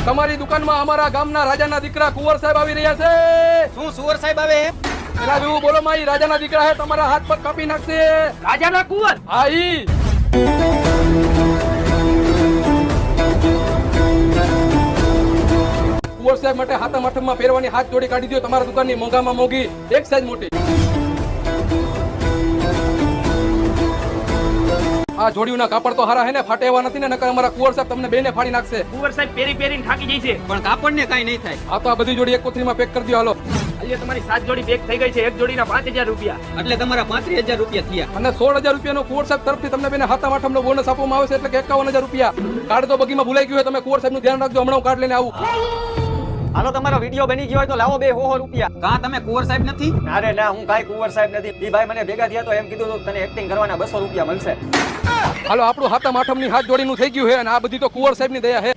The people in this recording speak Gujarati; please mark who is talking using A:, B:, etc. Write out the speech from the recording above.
A: તમારી દુકાનમાં અમારા ગામના રાજાના દીકરા કુંવર સાહેબ આવી રહ્યા છે.
B: શું સુવર સાહેબ આવે
A: એલા વિવું બોલો માઈ, રાજાના દીકરા હે, તમારા હાથ પગ કાપી નાખશે.
B: રાજાના કુંવર?
A: હા ઈ. કુંવર સાહેબ માટે હાથમ આઠમમાં પહેરવાની હાથ જોડી કાઢી દો. તમારા દુકાનની મોંઘામાં મોંઘી એક સાઈઝ મોટી. આ જોડીઓના કાપડ તો હારા હે ને, ફાટે એવા નથી ને, નકર અમારા કુંવર સાહેબ તમને બેને ફાડી નાખશે.
B: કુંવર સાહેબ પેરી પેરીને થાકી જાય છે, પણ કાપડ ને કઈ નહીં થાય.
A: આ તો આ બધી જોડી એક કોથળીમાં પેક કરી દો. હાલો,
B: આજે તમારી 7 જોડી પેક થઈ ગઈ છે. એક જોડીના 5000 રૂપિયા, એટલે તમારા 35000 રૂપિયા થયા.
A: અને 16000 રૂપિયાનો કુંવર સાહેબ તરફથી તમને બેને હાથમ આઠમનો બોનસ આપવામાં આવે છે, એટલે કે 51000 રૂપિયા. કાર્ડ તો બગીમાં ભૂલાઈ ગયું હોય, તમે કુંવર સાહેબનું ધ્યાન રાખજો. હમણાં હું કાર્ડ લઈને આવું.
B: હાલો, તમારો વિડિયો બની ગયો હોય તો લાવો 200 રૂપિયા. કા તમે કુંવર સાહેબ નથી? અરે ના, હું કાઈ કુંવર સાહેબ નથી. ઈ ભાઈ મને ભેગા થયા તો એમ કીધું તને એક્ટિંગ કરવાના 200 રૂપિયા મળશે.
A: હાલો, આપણું હાથમ આઠમની હાથ જોડીનું થઈ ગયું છે, અને આ બધી તો કુંવર સાહેબની દયા છે.